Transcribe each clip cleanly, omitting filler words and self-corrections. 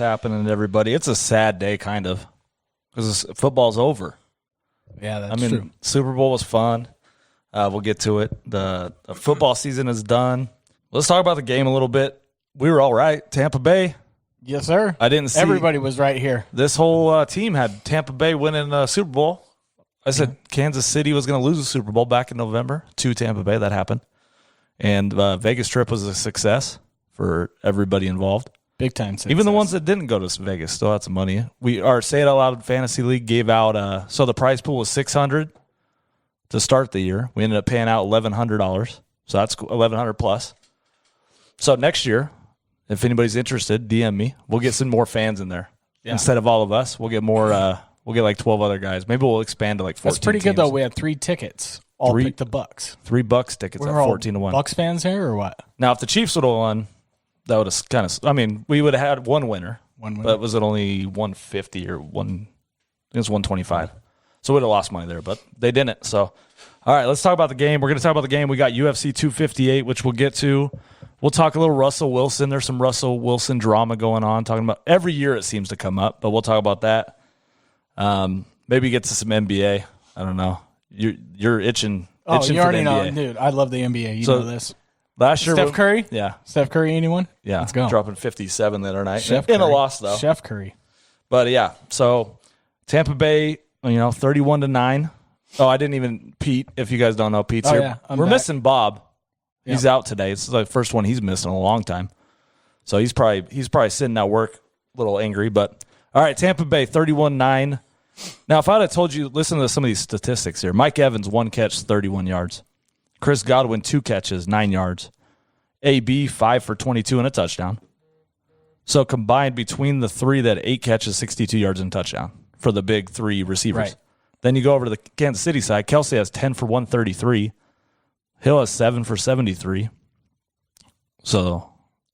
happening to everybody. It's a sad day, kind of, because football's over. Yeah, that's true. Super Bowl was fun. We'll get to it. The football season is done. Let's talk about the game a little bit. We were all right. Tampa Bay. Yes, sir. I didn't see. Everybody was right here. This whole team had Tampa Bay winning the Super Bowl. I said Kansas City was going to lose the Super Bowl back in November to Tampa Bay. That happened. And Vegas trip was a success for everybody involved. Big time success. Even the ones that didn't go to Vegas still had some money. Our Say It Out Loud Fantasy League gave out, so the prize pool was $600 to start the year. We ended up paying out $1,100. So that's $1,100 plus. So next year, if anybody's interested, DM me. We'll get some more fans in there. Yeah. Instead of all of us, we'll get more. We'll get like 12 other guys. Maybe we'll expand to like 14 That's pretty teams. good, though. We had 3 tickets. All picked the Bucs. 3 Bucs tickets at 14-1. Bucs fans here or what? Now, if the Chiefs would have won, that would have kind of. I mean, we would have had one winner. But was it only 150 or one? I think it was 125. So we'd have lost money there, but they didn't. So, all right, let's talk about the game. We're going to talk about the game. We got UFC 258, which we'll get to. We'll talk a little Russell Wilson. There's some Russell Wilson drama going on. Talking about every year it seems to come up, but we'll talk about that. Maybe get to some NBA. I don't know. You're itching. Oh, you already know, NBA. Dude. I love the NBA. You know this. Last year, Steph Curry. Yeah, Steph Curry. Anyone? Yeah, let's go. Dropping 57 the other night Chef in Curry. a loss though. Chef Curry. But yeah, so Tampa Bay, 31-9. Oh, I didn't even Pete. If you guys don't know, Pete's here. Yeah, We're missing Bob. Yep. He's out today. It's the first one he's missed in a long time. So he's probably sitting at work a little angry. But all right, Tampa Bay 31-9. Now, if I'd have told you, listen to some of these statistics here. Mike Evans, 1 catch, 31 yards. Chris Godwin, 2 catches, 9 yards. AB, 5 for 22 and a touchdown. So combined between the 3 that 8 catches, 62 yards and a touchdown for the big 3 receivers. Right. Then you go over to the Kansas City side. Kelsey has 10 for 133. Hill has 7 for 73. So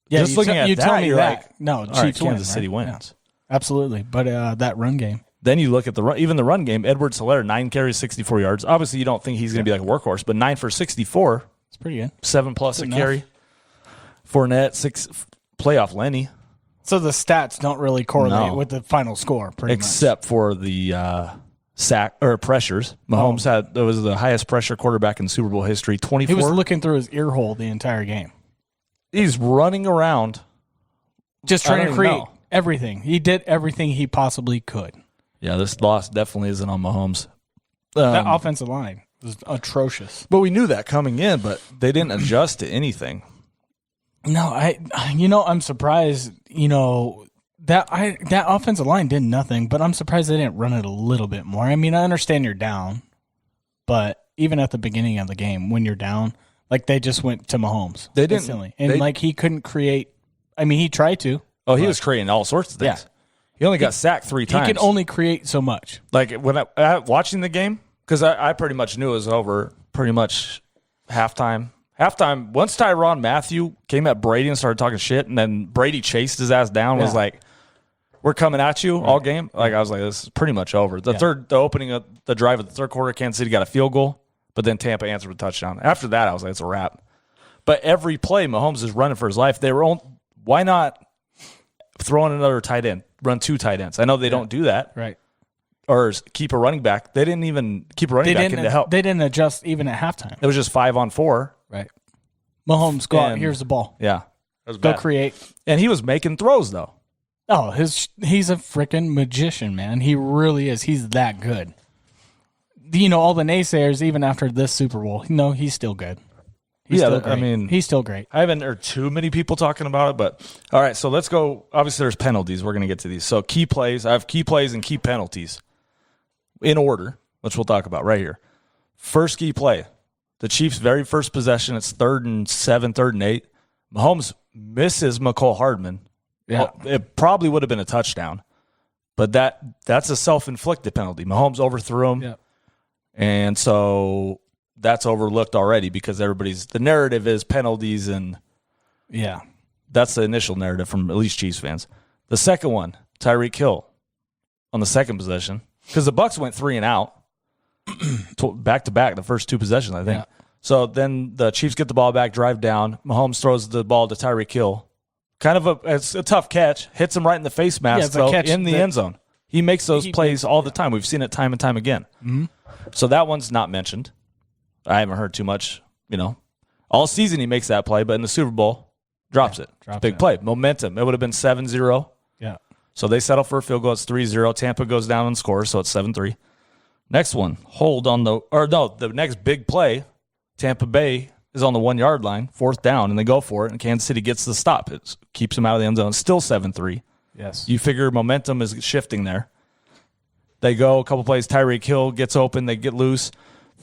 just looking at that, you're like, no, Chiefs win, Kansas City wins. Yeah. Absolutely. But that run game. Then you look at even the run game. Edwards-Helaire, 9 carries, 64 yards. Obviously, you don't think he's going to be like a workhorse, but 9 for 64. It's pretty good. 7+ a carry. Fournette, 6 playoff Lenny. So the stats don't really correlate with the final score, except for the sack or pressures. Mahomes was the highest pressure quarterback in Super Bowl history. 24. He was looking through his ear hole the entire game. He's running around, just trying to create everything. He did everything he possibly could. Yeah, this loss definitely isn't on Mahomes. That offensive line was atrocious. But we knew that coming in, but they didn't adjust to anything. No, I'm surprised, that offensive line did nothing, but I'm surprised they didn't run it a little bit more. I mean, I understand you're down, but even at the beginning of the game, when you're down, like they just went to Mahomes. They didn't. Instantly. And he couldn't create, he tried to. Oh, he was creating all sorts of things. Yeah. He only got sacked 3 times. He could only create so much. Like when I watching the game, because I pretty much knew it was over pretty much halftime. Halftime, once Tyrann Mathieu came at Brady and started talking shit, and then Brady chased his ass down, was like, we're coming at you all game. Like I was like, this is pretty much over. The opening of the drive of the third quarter, Kansas City got a field goal, but then Tampa answered with a touchdown. After that, I was like, it's a wrap. But every play, Mahomes is running for his life. Why not throw in another tight end, run 2 tight ends? I know they don't do that. Right. Or keep a running back. They didn't even keep a running back in to help. They didn't adjust even at halftime. It was just 5-on-4. Right. Mahomes, go out. Here's the ball. Yeah. Go create. And he was making throws, though. Oh, he's a freaking magician, man. He really is. He's that good. All the naysayers, even after this Super Bowl, he's still good. He's still great. He's still great. I haven't heard too many people talking about it, but all right, so let's go. Obviously, there's penalties. We're going to get to these. So key plays. I have key plays and key penalties in order, which we'll talk about right here. First key play. The Chiefs' very first possession, it's 3rd and 7, 3rd and 8. Mahomes misses McCole Hardman. Yeah. Well, it probably would have been a touchdown, but that's a self-inflicted penalty. Mahomes overthrew him, and so that's overlooked already because the narrative is penalties, and that's the initial narrative from at least Chiefs fans. The second one, Tyreek Hill on the second possession, because the Bucs went 3 and out. Back-to-back, the first 2 possessions, I think. Yeah. So then the Chiefs get the ball back, drive down. Mahomes throws the ball to Tyreek Hill It's a tough catch. Hits him right in the face mask, though, in the end zone. He makes those plays all the time. We've seen it time and time again. Mm-hmm. So that one's not mentioned. I haven't heard too much, All season he makes that play, but in the Super Bowl, drops it. Big play. Momentum. It would have been 7-0. Yeah. So they settle for a field goal. It's 3-0. Tampa goes down and scores, so it's 7-3. Next one, the next big play, Tampa Bay is on the 1 yard line, 4th down, and they go for it, and Kansas City gets the stop. It keeps them out of the end zone. Still 7-3. Yes. You figure momentum is shifting there. They go a couple plays. Tyreek Hill gets open. They get loose.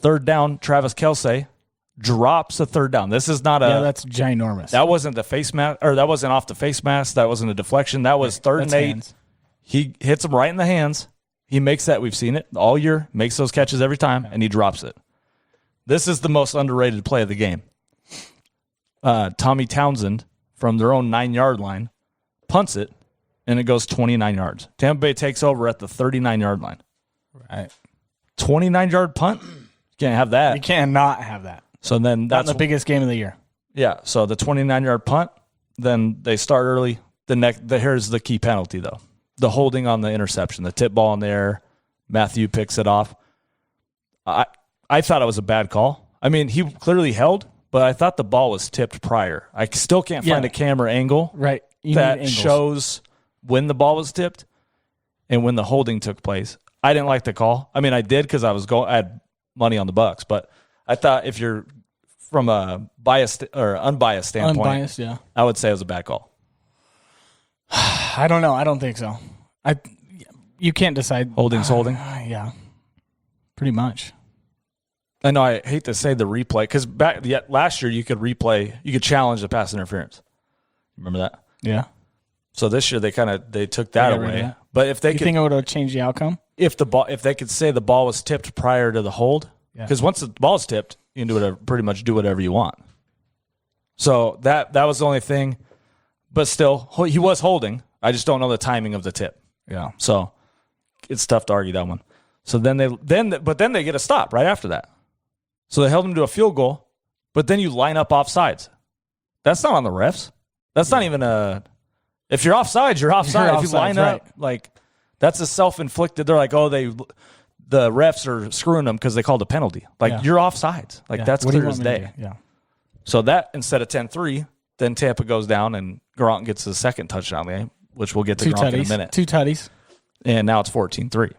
3rd down, Travis Kelce drops a 3rd down. This is not that's ginormous. That wasn't the face mask, or that wasn't off the face mask. That wasn't a deflection. That was 3rd and 8. Hands. He hits him right in the hands. He makes that. We've seen it all year. Makes those catches every time, and he drops it. This is the most underrated play of the game. Tommy Townsend, from their own 9 yard line, punts it, and it goes 29 yards. Tampa Bay takes over at the 39 yard line. Right. 29 yard punt? You can't have that. You cannot have that. So then that's the biggest game of the year. Yeah. So the 29 yard punt, then they start early. Here's the key penalty, though. The holding on the interception, the tip ball in the air. Matthew picks it off. I thought it was a bad call. I mean, he clearly held, but I thought the ball was tipped prior. I still can't find a camera angle that shows when the ball was tipped and when the holding took place. I didn't like the call. I mean, I did because I had money on the Bucs, but I thought if you're from a biased or unbiased standpoint, I would say it was a bad call. I don't know. I don't think so. You can't decide. Holding's holding. Yeah, pretty much. I know. I hate to say the replay because last year you could challenge the pass interference. Remember that? Yeah. So this year they took that away. But if they think it would have changed the outcome? If they could say the ball was tipped prior to the hold, because once the ball is tipped, you can pretty much do whatever you want. So that was the only thing. But still, he was holding. I just don't know the timing of the tip. Yeah. So it's tough to argue that one. So then they get a stop right after that. So they held him to a field goal, but then you line up offsides. That's not on the refs. That's not even if you're offsides, you're offside. If you line up, that's a self-inflicted. They're like, the refs are screwing them because they called a penalty. You're offsides. That's clear as day. Yeah. So that instead of 10-3, then Tampa goes down and Gronk gets the second touchdown game, which we'll get to Gronk in a minute. 2 tutties. And now it's 14-3.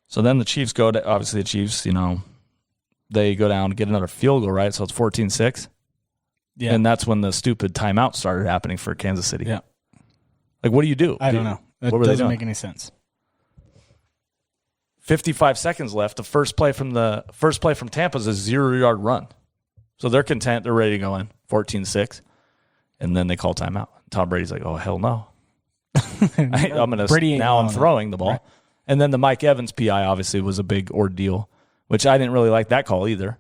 So then the Chiefs obviously the Chiefs, they go down and get another field goal, right? So it's 14-6. Yeah. And that's when the stupid timeout started happening for Kansas City. Yeah. What do you do? I don't know. That doesn't make any sense. 55 seconds left. The first play from Tampa is a 0-yard run. So they're content. They're ready to go in. 14-6. And then they call timeout. Tom Brady's like, oh, hell no. I'm throwing the ball. Right. And then the Mike Evans PI obviously was a big ordeal, which I didn't really like that call either.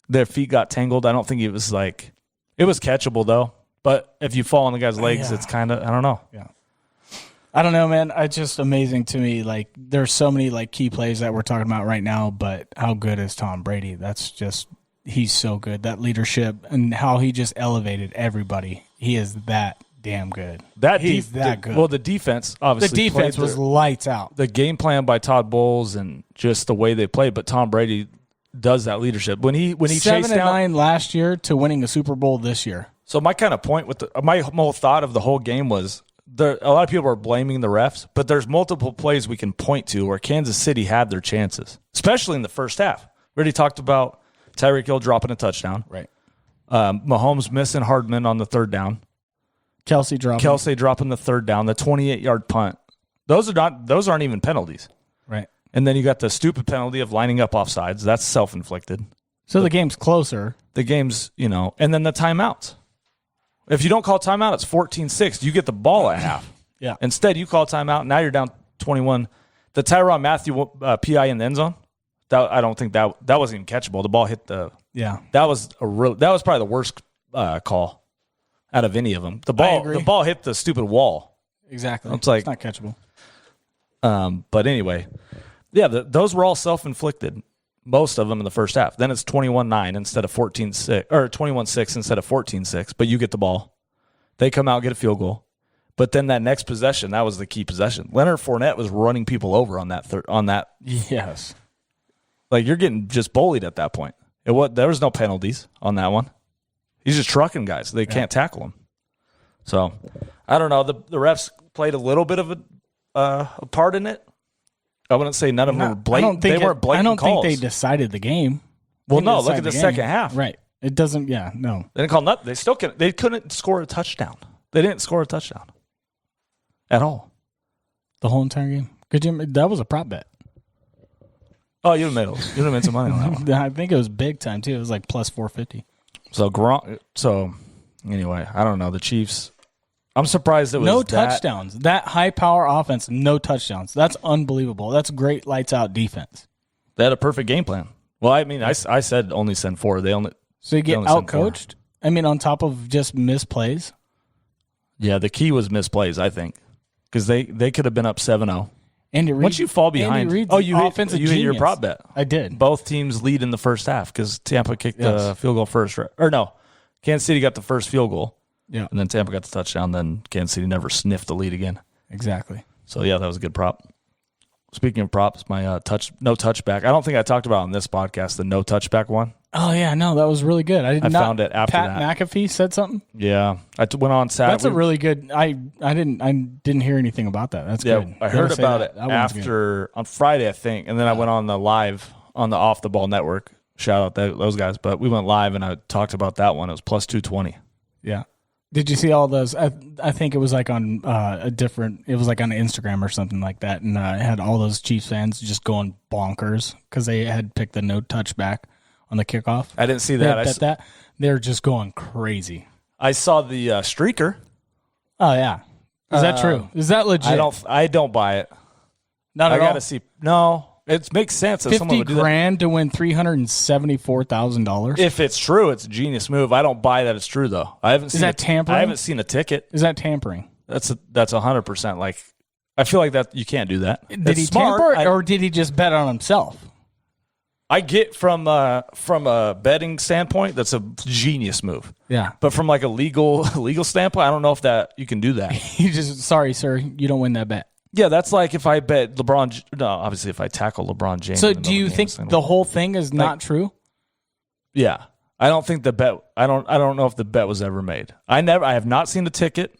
Their feet got tangled. I don't think it was it was catchable though. But if you fall on the guy's legs, it's kind of, I don't know. Yeah. I don't know, man. It's just amazing to me. There's so many key plays that we're talking about right now, but how good is Tom Brady? He's so good. That leadership and how he just elevated everybody. He is that damn good. He's that good. Well, the defense, obviously. The defense was lights out. The game plan by Todd Bowles and just the way they played, but Tom Brady does that leadership. When he chased down 7-9 last year to winning a Super Bowl this year. So my kind of point with my whole thought of the whole game was a lot of people are blaming the refs, but there's multiple plays we can point to where Kansas City had their chances, especially in the first half. We already talked about Tyreek Hill dropping a touchdown. Right. Mahomes missing Hardman on the 3rd down. Kelce dropping the 3rd down, the 28-yard punt. Those aren't even penalties. Right. And then you got the stupid penalty of lining up offsides. That's self-inflicted. So the game's closer. The game's, and then the timeouts. If you don't call timeout, it's 14-6. You get the ball at half. Yeah. Instead, you call timeout. Now you're down 21. The Tyrann Mathieu PI in the end zone, I don't think that wasn't even catchable. The ball hit the – yeah. That was probably the worst call out of any of them. The ball hit the stupid wall. Exactly. It's not catchable. But anyway, yeah, those were all self-inflicted, most of them in the first half. Then it's 21-9 instead of 14-6, or 21-6 instead of 14-6, but you get the ball. They come out, get a field goal. But then that next possession, that was the key possession. Leonard Fournette was running people over on that. Yes. Like, you're getting just bullied at that point. There was no penalties on that one. He's just trucking guys. They can't tackle him. So, I don't know. The refs played a little bit of a part in it. I wouldn't say none of them were blatant. They weren't blatant calls. I don't think they decided the game. Well, no. Look at the second half. Right. It doesn't. Yeah. No. They didn't call nothing. They couldn't score a touchdown. They didn't score a touchdown at all. The whole entire game. That was a prop bet. Oh, you'd have made some money on that one. I think it was big time too. It was like plus 450. So anyway, I don't know. The Chiefs. I'm surprised it was no touchdowns. That high power offense, no touchdowns. That's unbelievable. That's great lights out defense. They had a perfect game plan. Well, I mean, I said only send 4. So you get out coached. I mean, on top of just misplays. Yeah, the key was misplays, I think, because they could have been up 7-0. Andy Reid, once you fall behind, you hit your prop bet. I did. Both teams lead in the first half because Tampa kicked the field goal first. Or no, Kansas City got the first field goal. Yeah, and then Tampa got the touchdown. Then Kansas City never sniffed the lead again. Exactly. So yeah, that was a good prop. Speaking of props, my no touchback. I don't think I talked about on this podcast the no touchback one. Oh yeah, no, that was really good. I found it after Pat that. McAfee said something. Yeah, I went on Saturday. That's a really good. I didn't hear anything about that. That's good. I heard about it after on Friday, I think, and then I went on the live on the Off the Ball Network. Shout out those guys. But we went live and I talked about that one. It was plus 220. Yeah. Did you see all those? I think it was like on it was like on Instagram or something like that, and it had all those Chiefs fans just going bonkers because they had picked the no touchback on the kickoff. I didn't see that. They're just going crazy. I saw the streaker. Oh yeah, is that true? Is that legit? I don't buy it. Not at all. I gotta see. No, it makes sense. That someone would do $50,000 to win $374,000. If it's true, it's a genius move. I don't buy that it's true though. I haven't seen. Is that tampering? I haven't seen a ticket. Is that tampering? That's 100%. Like, I feel like that you can't do that. Did he tamper, or did he just bet on himself? I get from a betting standpoint, that's a genius move. Yeah, but from like a legal standpoint, I don't know if that you can do that. Sorry, sir, you don't win that bet. Yeah, that's like if I bet LeBron. No, obviously, if I tackle LeBron James. So, do you think the whole thing is not true? Yeah, I don't think the bet. I don't know if the bet was ever made. I have not seen the ticket.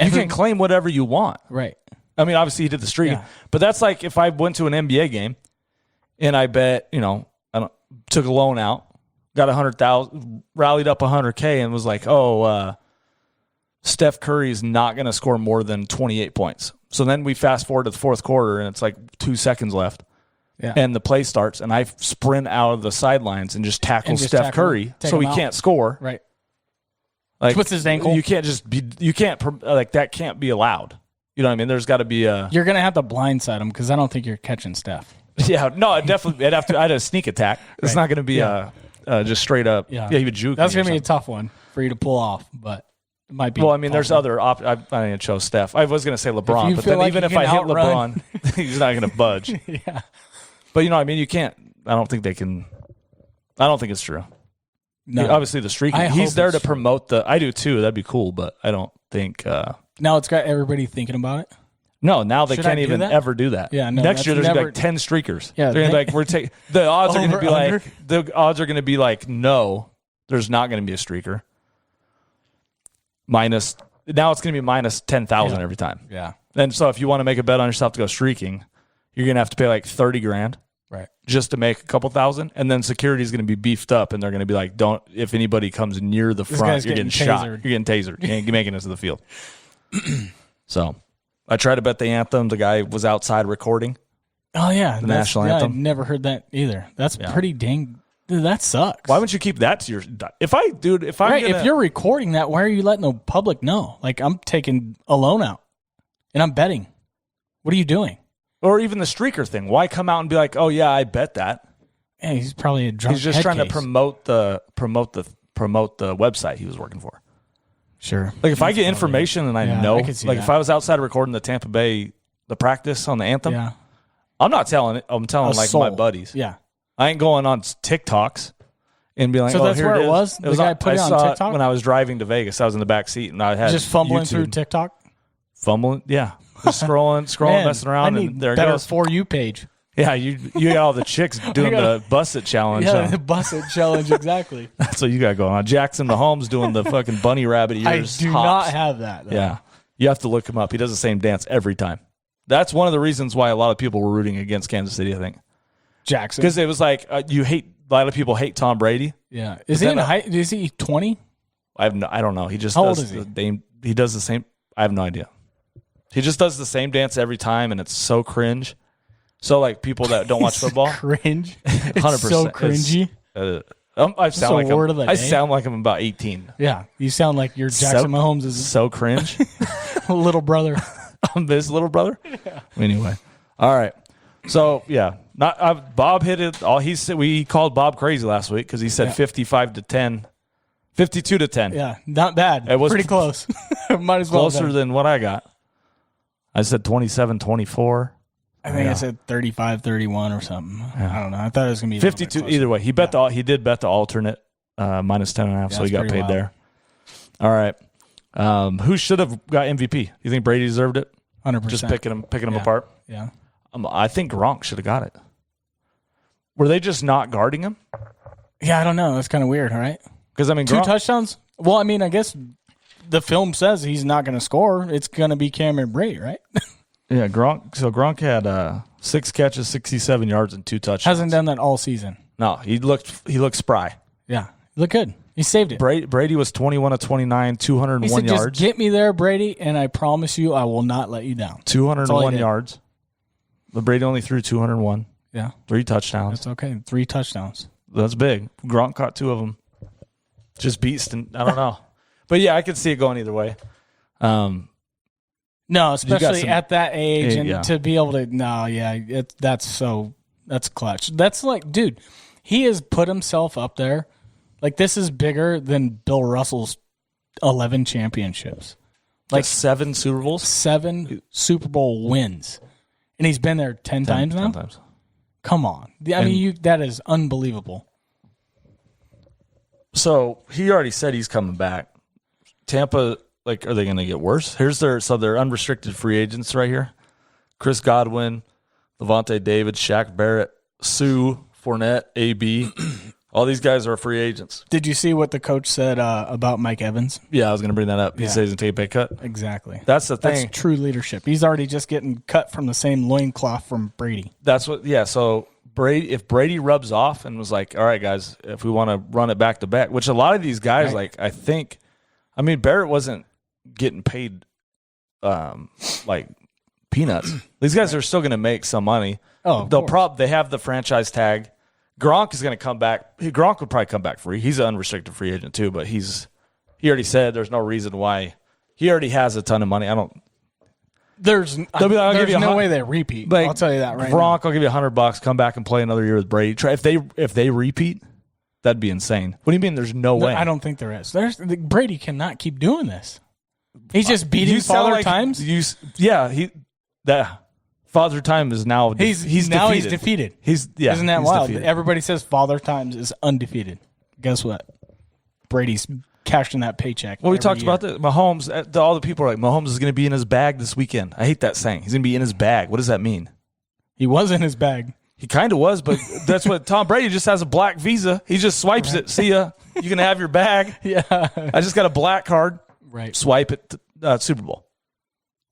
You can claim whatever you want, right? I mean, obviously, he did the streak, but that's like if I went to an NBA game and I bet, took a loan out, got 100,000, rallied up 100K, and was like, Steph Curry is not going to score more than 28 points. So then we fast forward to the fourth quarter, and it's like 2 seconds left. Yeah. And the play starts, and I sprint out of the sidelines and just tackle Steph Curry so he can't score. Right. Like, twist his ankle. That can't be allowed. You know what I mean? There's got to be a. You're going to have to blindside him because I don't think you're catching Steph. Yeah, no, I'd have a sneak attack. It's not going to be just straight up. Yeah, he would juke. That's going to be a tough one for you to pull off, but. It might be. Well, I mean, there's other. I chose Steph. I was going to say LeBron, but then even if I hit LeBron, he's not going to budge. Yeah. But you can't. I don't think they can. I don't think it's true. No. Obviously, the streak. He's there to promote the. I do too. That'd be cool, but I don't think. Now it's got everybody thinking about it. No, now they can't even ever do that. Yeah, no, next year there's gonna be like 10 streakers. Yeah, they're gonna be like we're taking the odds are gonna be like the odds are gonna be like no, there's not gonna be a streaker. Minus now it's gonna be minus 10,000 every time. Yeah. And so if you want to make a bet on yourself to go streaking, you're gonna have to pay like $30,000. Right. Just to make a couple thousand, and then security is going to be beefed up, and they're going to be like, "Don't if anybody comes near the front, you're getting shot. You're getting tasered. You ain't making it to the field." So, I tried to bet the anthem. The guy was outside recording. Oh yeah, the national anthem. I've never heard that either. That's pretty dang. Dude, that sucks. Why wouldn't you keep that to your? If you're recording that, why are you letting the public know? Like I'm taking a loan out, and I'm betting. What are you doing? Or even the streaker thing. Why come out and be like, "Oh yeah, I bet that"? Yeah, he's probably a drunk. He's just trying to promote the website he was working for. Sure. Like if I get information and I know, if I was outside recording the Tampa Bay the practice on the anthem, I'm not telling it. I'm telling my buddies. Yeah. I ain't going on TikToks and be like, So oh, that's here where it it is. was? The guy put it on saw TikTok? when I was driving to Vegas. I was in the back seat, and I had Just fumbling YouTube. through TikTok? Fumbling, yeah. Just scrolling, Man, messing around, I need and there it better goes. For You page. Yeah, you got all the chicks doing the Bus It challenge. Yeah, huh? the Bus It challenge, exactly. That's what you got going on. Jackson Mahomes doing the fucking bunny rabbit I ears. do hops. not have that, though. Yeah, you have to look him up. He does the same dance every time. That's one of the reasons why a lot of people were rooting against Kansas City, I think. Jackson. Because it was like, a lot of people hate Tom Brady. Yeah. Is he 20? I don't know. He just How old does is he does the same. I have no idea. He just does the same dance every time, and it's so cringe. So like people that don't watch football, Cringe. 100%. It's so cringy. I sound like word of the day. sound like I'm about 18. Yeah. You sound like your Jackson Mahomes is So cringe. a little brother. I'm his little brother. Yeah. Anyway, all right. So yeah, Bob hit it. All he said, we called Bob crazy last week because he said 55-10, 52-10. Yeah, not bad. It was pretty close. Might as well closer than what I got. I said 27-24. I think I said 35-31 or something. Yeah. I don't know. I thought it was gonna be 52. Either way, he did bet the alternate minus 10.5, so he got paid there. All right. Who should have got MVP? You think Brady deserved it? 100%. Just picking them apart. Yeah. I think Gronk should have got it. Were they just not guarding him? Yeah, I don't know. That's kind of weird, right? Because I mean, 2 touchdowns. Well, I mean, I guess the film says he's not going to score. It's going to be Cameron Brady, right? Yeah, Gronk. So Gronk had 6 catches, 67 yards, and 2 touchdowns. Hasn't done that all season. No, he looked spry. Yeah, he looked good. He saved it. Brady was 21 of 29, 201 He said, yards. just get me there, Brady, and I promise you I will not let you down. 201 yards. But Brady only threw 201. Yeah. 3 touchdowns. That's okay. 3 touchdowns. That's big. Gronk caught 2 of them. Just beast, and I don't know. But yeah, I could see it going either way. No, especially at that age and yeah. to be able to that's clutch. That's like, dude, he has put himself up there. Like, this is bigger than Bill Russell's 11 championships. Like 7 Super Bowls? 7 Super Bowl wins. And he's been there 10 times now? 10 times. Come on. I mean, that is unbelievable. So he already said he's coming back. Tampa, like, are they going to get worse? They're unrestricted free agents right here. Chris Godwin, Levante David, Shaq Barrett, Sue, Fournette, AB. All these guys are free agents. Did you see what the coach said about Mike Evans? Yeah, I was going to bring that up. He says he's going to take a pay cut. Exactly. That's the thing. That's true leadership. He's already just getting cut from the same loincloth from Brady. That's what, yeah. So if Brady rubs off and was like, all right, guys, if we want to run it back to back, which a lot of these guys, Barrett wasn't getting paid like peanuts. These guys are still going to make some money. Oh, they have the franchise tag. Gronk is going to come back. Gronk would probably come back free. He's an unrestricted free agent too, but he already said there's no reason why. He already has a ton of money. There's no way they repeat. I'll tell you that right now. Gronk, I'll give you $100. Come back and play another year with Brady. If they repeat, that'd be insane. What do you mean? There's no way. I don't think there is. Brady cannot keep doing this. He's just beating Father Times. Father Time is now he's defeated. Isn't that wild? Defeated. Everybody says Father Times is undefeated. Guess what? Brady's cashing that paycheck. Well, we talked about that. Mahomes. All the people are like, Mahomes is going to be in his bag this weekend. I hate that saying. He's going to be in his bag. What does that mean? He was in his bag. He kind of was, but that's what Tom Brady just has a black Visa. He just swipes it. See ya. You can have your bag. Yeah. I just got a black card. Right. Swipe it. Super Bowl.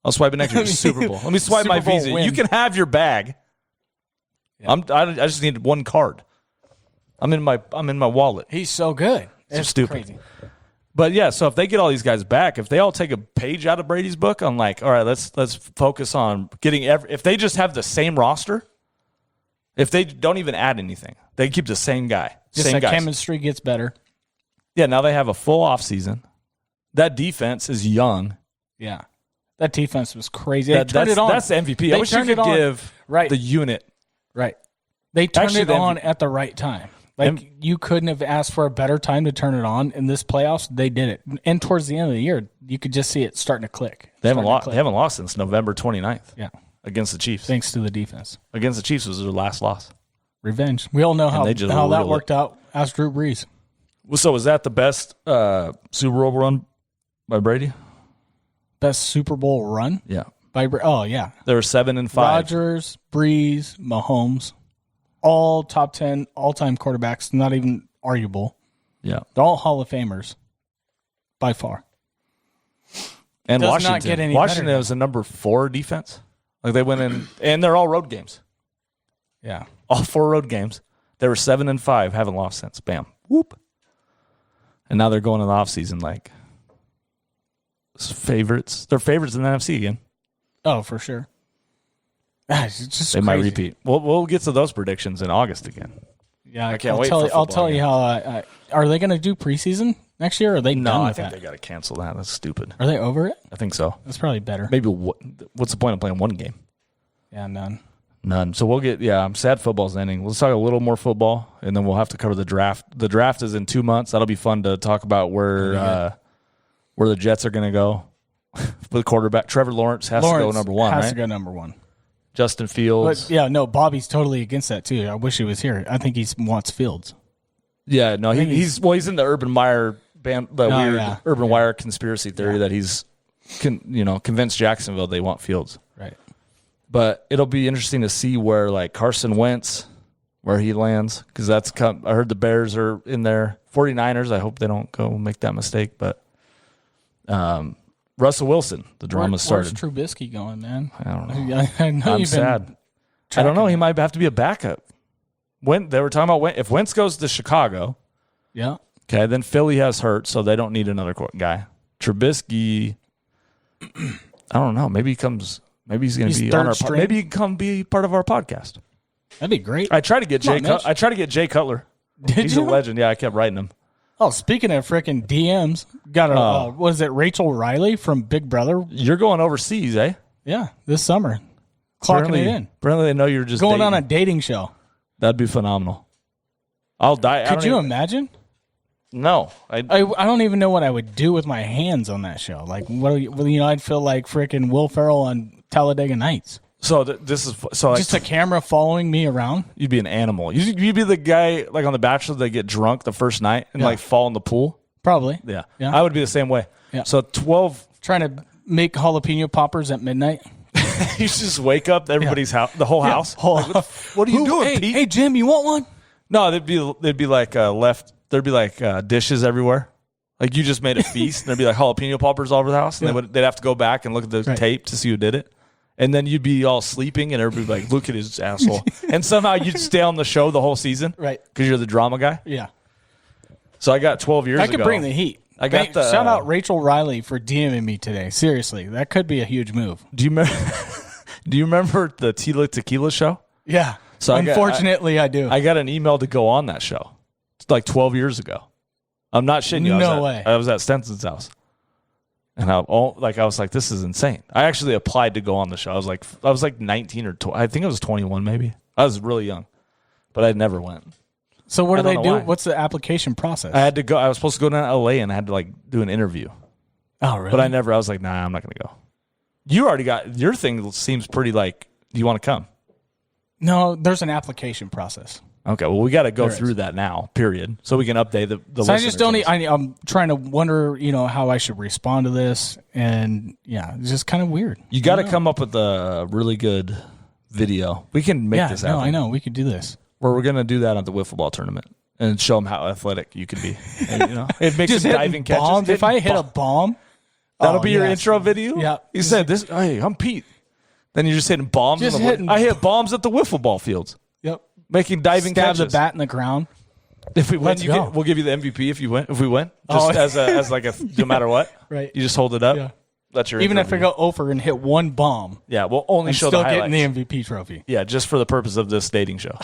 I'll swipe it next year. Super Bowl. Let me swipe my Visa. Win. You can have your bag. Yeah. I just need one card. I'm in my wallet. He's so good. It's stupid. Crazy. But yeah, so if they get all these guys back, if they all take a page out of Brady's book, I'm like, all right, let's focus on getting if they just have the same roster, if they don't even add anything, they keep the same guy. Just same that guys. chemistry gets better. Yeah, now they have a full offseason. That defense is young. Yeah. That defense was crazy. They turned it on. That's the MVP. I wish you could give the unit. Right. They turned it on at the right time. Like, you couldn't have asked for a better time to turn it on in this playoffs. They did it. And towards the end of the year, you could just see it starting to click. They haven't lost since November 29th. Yeah. Against the Chiefs. Thanks to the defense. Against the Chiefs was their last loss. Revenge. We all know how that worked out. Ask Drew Brees. So was that the best Super Bowl run by Brady? Best Super Bowl run? Yeah. Oh, yeah. They were 7-5. Rodgers, Breeze, Mahomes, all top 10 all-time quarterbacks, not even arguable. Yeah. They're all Hall of Famers by far. And Does Washington. not get any Washington better. was a number 4 defense. Like they went in, and they're all road games. Yeah. All 4 road games. They were 7-5, haven't lost since. Bam. Whoop. And now they're going in the offseason like favorites. They're favorites in the NFC again. Oh, for sure. It's just They crazy. might repeat. We'll get to those predictions in August again. Yeah, I can't I'll wait tell for you. I'll football tell you how. Are they going to do preseason next year? Or are they No, done I with think that? they got to cancel that. That's stupid. Are they over it? I think so. That's probably better. Maybe what's the point of playing one game? Yeah, none. None. So we'll get. Yeah, I'm sad football's ending. Let's talk a little more football, and then we'll have to cover the draft. The draft is in 2 months. That'll be fun to talk about where the Jets are going to go with quarterback. Trevor Lawrence has to go number 1, has right? to go number 1. Justin Fields. But yeah, no, Bobby's totally against that too. I wish he was here. I think he wants Fields. Yeah, no, he's in the Urban Meyer band, the weird yeah. Urban Meyer conspiracy theory that he's convinced Jacksonville they want Fields. Right. But it'll be interesting to see where like Carson Wentz, where he lands, because I heard the Bears are in there. 49ers, I hope they don't go make that mistake. But Russell Wilson, the drama started. Where's Trubisky going, man? I don't know. I know I'm you've been sad. I don't know. He might have to be a backup. When they were talking about if Wentz goes to Chicago, Yeah. okay, then Philly has hurt, so they don't need another guy. Trubisky, I don't know. Maybe he's going to be on our string. maybe he can come be part of our podcast. That'd be great. I tried to get Come on, Mitch. I tried to get Jay Cutler. He's you? a legend. Yeah, I kept writing him. Oh, speaking of freaking DMs, got a was it Rachel Riley from Big Brother? You're going overseas, eh? Yeah, this summer, clocking it in, Apparently, they know you're just going dating. on a dating show. That'd be phenomenal. I'll die. Could you imagine? No, I don't even know what I would do with my hands on that show. Like, I'd feel like freaking Will Ferrell on Talladega Nights. So this is so Just a camera following me around. you'd be an animal. You'd be the guy like on The Bachelor that get drunk the first night and like fall in the pool. Probably. Yeah, Yeah. I would be the same way. Yeah. So 12. Trying to make jalapeno poppers at midnight. You just wake up everybody's house, the whole house. Like, what are you doing, hey, Pete? Hey, Jim, you want one? No, they'd be like there'd be like dishes everywhere. Like you just made a feast, and there'd be like jalapeno poppers all over the house, and they'd have to go back and look at the tape to see who did it. And then you'd be all sleeping, and everybody'd be like, look at his asshole. And somehow you'd stay on the show the whole season. Right. Because you're the drama guy. Yeah. So I got 12 years ago. I could bring the heat. I got the shout out Rachel Riley for DMing me today. Seriously, that could be a huge move. Do you remember the Tila Tequila show? Yeah. So unfortunately, I do. I got an email to go on that show. It's like 12 years ago. I'm not shitting you. No way. I was at Stenson's house. And I was like, this is insane. I actually applied to go on the show. I was like 19 or 20. I think I was 21 maybe. I was really young, but I never went. So what do they do? Why. What's the application process? I had to go. I was supposed to go down to LA and I had to like do an interview, oh, really? but I was like, nah, I'm not going to go. You already got your thing. Seems pretty like. Do you want to come? No, there's an application process. Okay, well, we got to go through that now. Period. So we can update the. So I just don't. I'm trying to wonder, how I should respond to this, and yeah, it's just kind of weird. You got to come up with a really good video. We can make this happen. I know. We could do this. Where we're going to do that at the wiffle ball tournament and show them how athletic you can be. And, it makes some diving catches. If I hit a bomb, that'll be your intro video. Yeah, you said this. Hey, I'm Pete. Then you're just hitting bombs. I hit bombs at the wiffle ball fields. Yep, making diving catches. Stab the bat in the ground. If we win, we'll give you the MVP if you win. If we win, just as like a no matter what. Right. You just hold it up. Yeah. That's your even if I go over and hit one bomb. Yeah, we'll only show the highlights. Getting the MVP trophy. Yeah, just for the purpose of this dating show.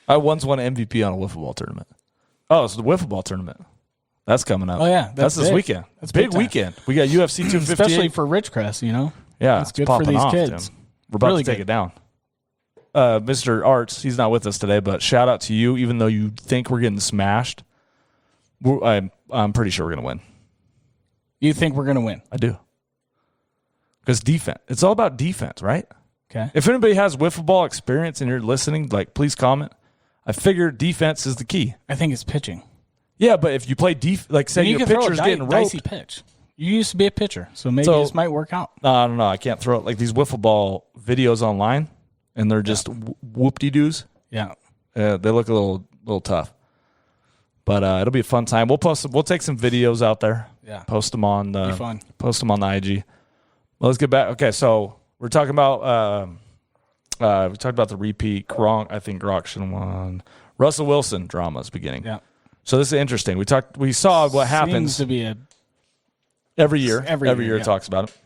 I once won an MVP on a wiffle ball tournament. Oh, it's the wiffle ball tournament. That's coming up. Oh yeah, that's this weekend. That's big weekend. We got UFC 258, especially for Ridgecrest. Yeah, it's good for these kids. Tim. We're about to take it down. Mr. Arts, he's not with us today, but shout out to you. Even though you think we're getting smashed, I'm pretty sure we're gonna win. You think we're gonna win? I do. Because defense. It's all about defense, right? Okay. If anybody has wiffle ball experience and you're listening, please comment. I figure defense is the key. I think it's pitching. Yeah, but if you play like say your pitcher's getting roped. Dicey pitch. You used to be a pitcher, so maybe this might work out. I don't know. I can't throw it. Like these wiffle ball videos online, and they're just whoop-de-doos. Yeah. They look a little tough. But it'll be a fun time. We'll take some videos out there. Yeah. Post them on the fun. Post them on the IG. Well, let's get back. Okay, so we're talking about we talked about the repeat. I think Gronk should have won. Russell Wilson drama's beginning. Yeah. So this is interesting. We saw what happens. Seems to be every year. Every year it talks about it.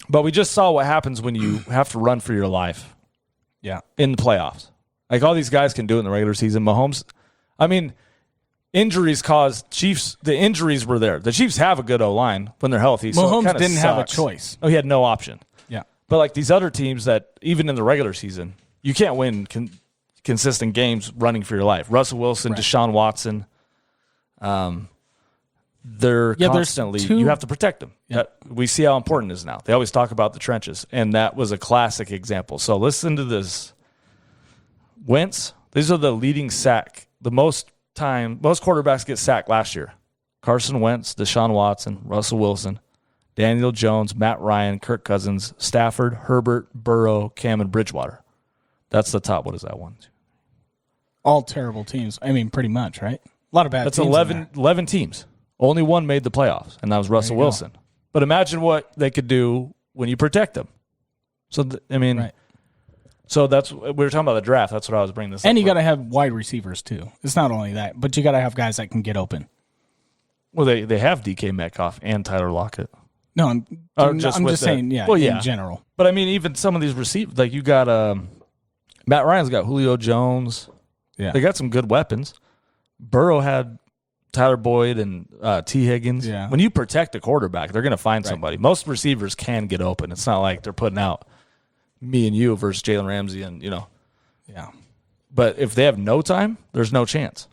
But we just saw what happens when you have to run for your life. Yeah. In the playoffs. Like all these guys can do it in the regular season. Mahomes, I mean, injuries caused Chiefs. The injuries were there. The Chiefs have a good O-line when they're healthy. Mahomes so it didn't sucks. have a choice. Oh, he had no option. Yeah. But like these other teams that even in the regular season, you can't win consistent games running for your life. Russell Wilson, right. Deshaun Watson, they're constantly, you have to protect them. Yeah. We see how important it is now. They always talk about the trenches, and that was a classic example. So listen to this. Wentz, these are the leading sack. The most quarterbacks get sacked last year. Carson Wentz, Deshaun Watson, Russell Wilson, Daniel Jones, Matt Ryan, Kirk Cousins, Stafford, Herbert, Burrow, Cam, and Bridgewater. That's the top. What is that one? All terrible teams. I mean, pretty much, right? A lot of bad teams. That's 11 teams. Only one made the playoffs, and that was Russell Wilson. But imagine what they could do when you protect them. So, right. So that's we were talking about the draft. That's what I was bringing this up. And you got to have wide receivers, too. It's not only that, but you got to have guys that can get open. Well, they have DK Metcalf and Tyler Lockett. No, I'm just saying, in general. But, I mean, even some of these receivers, like you got Matt Ryan's got Julio Jones. Yeah. They got some good weapons. Burrow had Tyler Boyd and T. Higgins. Yeah. When you protect the quarterback, they're going to find somebody. Most receivers can get open. It's not like they're putting out me and you versus Jalen Ramsey and, Yeah. But if they have no time, there's no chance.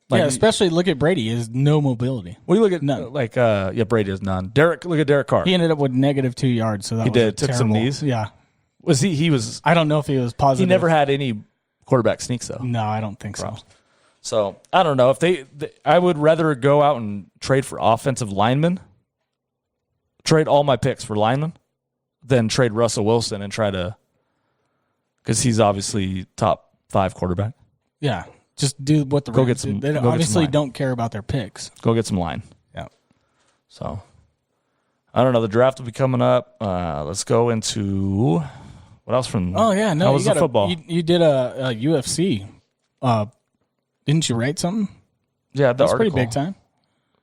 Especially look at Brady. He has no mobility. Well, you look at none. Brady has none. Look at Derek Carr. He ended up with -2 yards, so that took some knees. Yeah. Was he was I don't know if he was positive. He never had any quarterback sneaks though. No, I don't think so. So, I don't know if I would rather go out and trade for offensive linemen. Trade all my picks for linemen. Than trade Russell Wilson and try to, because he's obviously top 5 quarterback. Yeah, just do what the Rams do. They obviously don't care about their picks. Go get some line. Yeah. So, I don't know. The draft will be coming up. Let's go into what else from? Oh yeah, no. How was the football? You did a UFC. Didn't you write something? Yeah, that's pretty big time.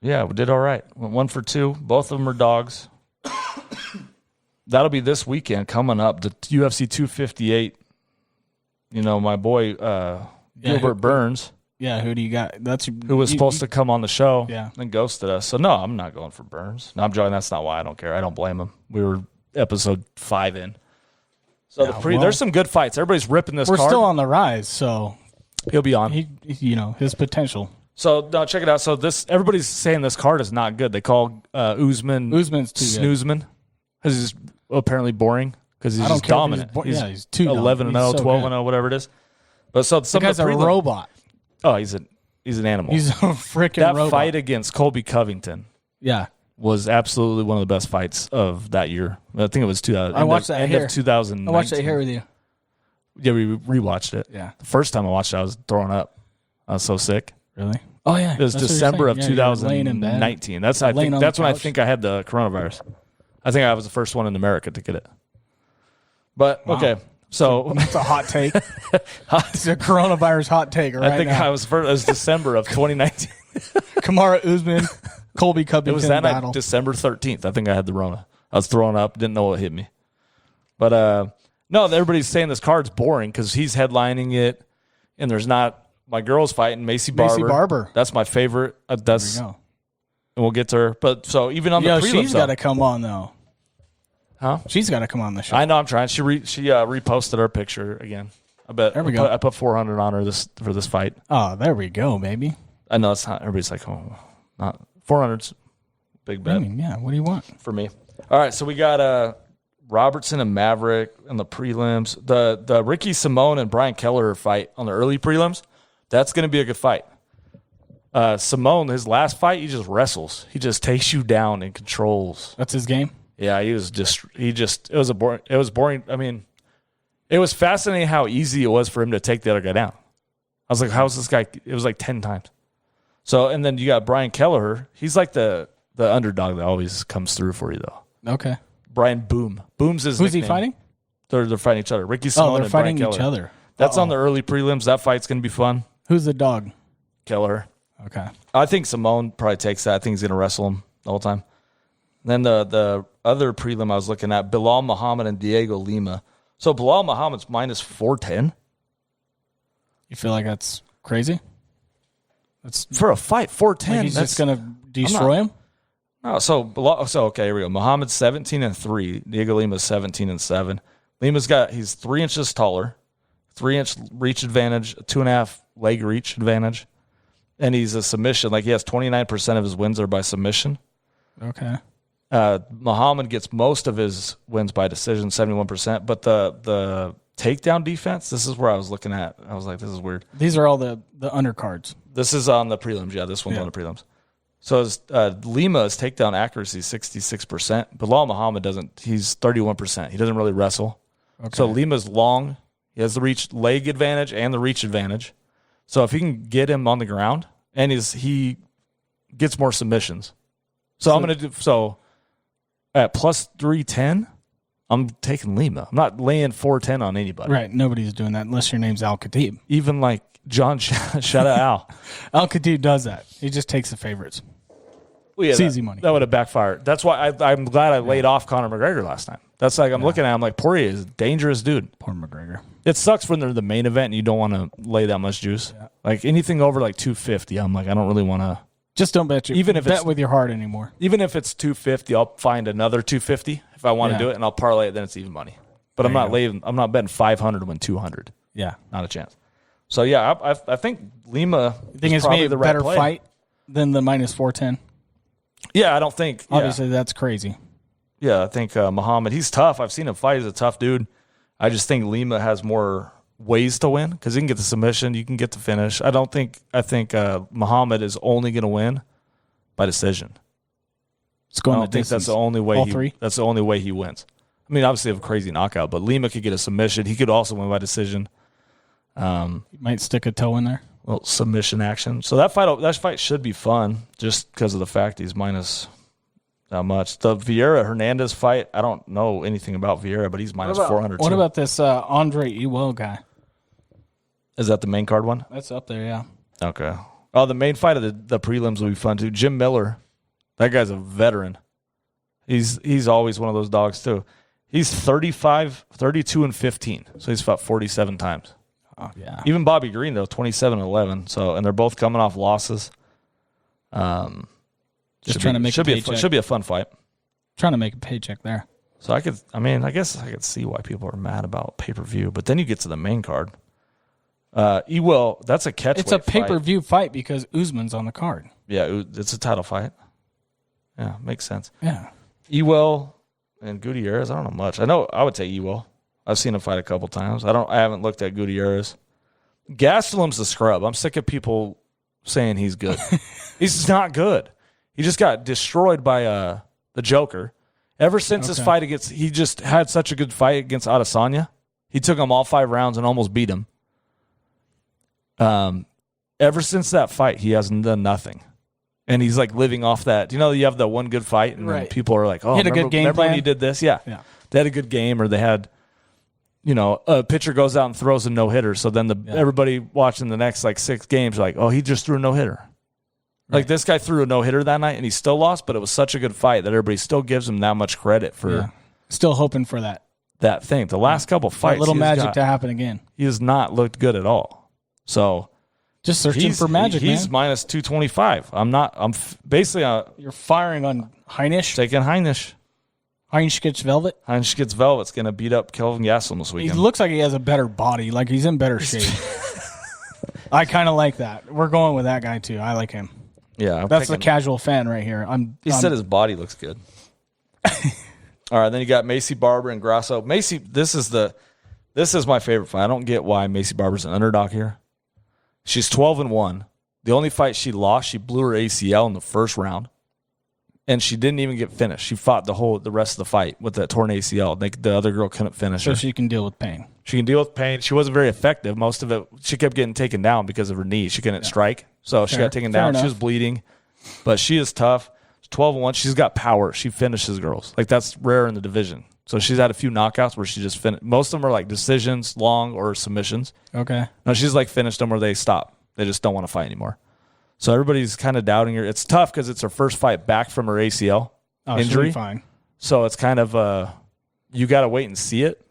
Yeah, we did all right. Went 1 for 2. Both of them are dogs. That'll be this weekend coming up. The UFC 258. My boy Gilbert Burns. Yeah, who do you got? Who was supposed to come on the show. Yeah. And ghosted us. So no, I'm not going for Burns. No, I'm joking. That's not why I don't care. I don't blame him. We were episode 5 in. So there's some good fights. Everybody's ripping this card. We're still on the rise, so he'll be on. His potential. So no, check it out. So everybody's saying this card is not good. They call Usman's too Snoozman because he's apparently boring because he's just dominant. He's too 11-0, 12-0, whatever it is. But so some guy's a robot. Oh, he's an animal. He's a freaking robot. That fight against Colby Covington, was absolutely one of the best fights of that year. I think it was 2000. I watched that end of 2019. I watched that here with you. Yeah, we rewatched it. Yeah, the first time I watched it, I was throwing up. I was so sick. Really? Oh yeah, it was December of 2019. That's when I think I had the coronavirus. I think I was the first one in America to get it. But okay, so that's a hot take. It's a coronavirus hot take right now. I think I was first. It was December of 2019. Kamaru Usman, Colby Covington. It was that battle. night, December 13th. I think I had the Rona. I was throwing up, didn't know what hit me. But no, everybody's saying this card's boring because he's headlining it, and there's not. My girl's fighting Macy Barber. That's my favorite. That's. There we go. And we'll get to her. But so even on the prelims, she's got to come on though. Huh? She's got to come on the show. I know. I'm trying. She reposted our picture again. I bet. There we go. I put 400 on her for this fight. Oh, there we go, baby. I know it's not. Everybody's like, oh, not 400's big bet. I mean, yeah. What do you want for me? All right, so we got Robertson and Maverick in the prelims. The Ricky Simone and Brian Keller fight on the early prelims. That's going to be a good fight. Simone, his last fight, he just wrestles. He just takes you down and controls. That's his game. Yeah, it was boring. I mean, it was fascinating how easy it was for him to take the other guy down. I was like, how's this guy? It was like 10 times. So, and then you got Brian Kelleher. He's like the underdog that always comes through for you, though. Okay. Brian Boom. Boom's his Who's nickname. he fighting? They're fighting each other. Ricky Simone they're and fighting Brian each Kelleher. other. That's on the early prelims. That fight's going to be fun. Who's the dog? Kelleher. Okay. I think Simone probably takes that. I think he's going to wrestle him the whole time. Then the other prelim I was looking at, Bilal Muhammad and Diego Lima. So Bilal Muhammad's minus 410. You feel like that's crazy? That's For a fight, 410. like he's just going to destroy him? No, so okay, here we go. Muhammad's 17-3. Diego Lima's 17-7. He's 3 inches taller, 3-inch reach advantage, 2.5 leg reach advantage, and he's a submission. Like he has 29% of his wins are by submission. Okay. Muhammad gets most of his wins by decision, 71%. But the takedown defense, this is where I was looking at. I was like, this is weird. These are all the undercards. This is on the prelims. Yeah, this one's on the prelims. So Lima's takedown accuracy is 66%. Bilal Muhammad doesn't. He's 31%. He doesn't really wrestle. Okay. So Lima's long. He has the reach leg advantage and the reach advantage. So if he can get him on the ground, and he gets more submissions. So I'm going to do at plus 310. I'm taking Lima. I'm not laying 410 on anybody. Right. Nobody's doing that unless your name's Al Khatib. Even like John, shout out Al. Al Khatib does that. He just takes the favorites. Well, yeah, it's easy money. That would have backfired. That's why I'm glad I laid off Conor McGregor last time. That's like I'm looking at him like Poirier is a dangerous dude. Poor McGregor. It sucks when they're the main event and you don't want to lay that much juice. Yeah. Like anything over like 250, I'm like I don't really want to. Just don't bet bet with your heart anymore. Even if it's 250, I'll find another 250 if I want to do it, and I'll parlay it. Then it's even money. But I'm not betting 500 to win 200. Yeah, not a chance. So yeah, I think Lima. You think it's maybe a better fight than the minus 410? Yeah, I don't think. Obviously, that's crazy. Yeah, I think Muhammad. He's tough. I've seen him fight. He's a tough dude. I just think Lima has more ways to win because he can get the submission. You can get the finish. I think Muhammad is only going to win by decision. It's going I don't think that's the only way. That's the only way he wins. I mean, obviously, a crazy knockout, but Lima could get a submission. He could also win by decision. You might stick a toe in there. Well, submission action. So that fight should be fun just because of the fact he's minus that much. The Vieira Hernandez fight, I don't know anything about Vieira, but he's minus 400. What about this Andre Ewell guy? Is that the main card one? That's up there, yeah. Okay. Oh, the main fight of the prelims will be fun too. Jim Miller, that guy's a veteran. He's always one of those dogs too. He's 32-15, so he's fought 47 times. Oh, yeah. Even Bobby Green though, 27-11. So and they're both coming off losses. Just trying to make should be a fun fight. Trying to make a paycheck there. So I guess I could see why people are mad about pay-per-view, but then you get to the main card. Ewell, that's a catchweight. It's a pay-per-view fight because Usman's on the card. Yeah, it's a title fight. Yeah, makes sense. Yeah. Ewell and Gutierrez, I don't know much. I would take Ewell. I've seen him fight a couple times. I haven't looked at Gutierrez. Gastelum's the scrub. I'm sick of people saying he's good. He's not good. He just got destroyed by the Joker. Ever since his fight he just had such a good fight against Adesanya. He took him all 5 rounds and almost beat him. Ever since that fight, he hasn't done nothing. And he's like living off that. You know, you have that one good fight, and then people are like, oh, remember when he did this? Yeah. They had a good game, or they had, a pitcher goes out and throws a no-hitter. So then everybody watching the next 6 games are like, oh, he just threw a no-hitter. Right. Like this guy threw a no-hitter that night, and he still lost, but it was such a good fight that everybody still gives him that much credit for. Still hoping for that thing. The last couple fights, that little magic to happen again. He has not looked good at all. So just searching for magic. He's minus 225. I'm basically you're firing on Heinisch. Taking Heinisch. Heinisch gets velvet. Heinisch gets velvet's going to beat up Kelvin Gastelum this weekend. He looks like he has a better body. Like he's in better shape. I kind of like that. We're going with that guy too. I like him. Yeah, that's the casual fan right here. He said his body looks good. All right, then you got Macy Barber and Grasso. Macy, this is my favorite fight. I don't get why Macy Barber's an underdog here. She's 12-1. The only fight she lost, she blew her ACL in the first round, and she didn't even get finished. She fought the rest of the fight with that torn ACL. The other girl couldn't finish her. So she can deal with pain. She can deal with pain. She wasn't very effective. Most of it, she kept getting taken down because of her knee. She couldn't strike, so she got taken down. She was bleeding, but she is tough. 12-1. She's got power. She finishes girls. Like, that's rare in the division. So she's had a few knockouts where she just finished. Most of them are like decisions, long, or submissions. Okay. No, she's like finished them where they stop. They just don't want to fight anymore. So everybody's kind of doubting her. It's tough because it's her first fight back from her ACL injury. She'll be fine. So it's kind of you got to wait and see it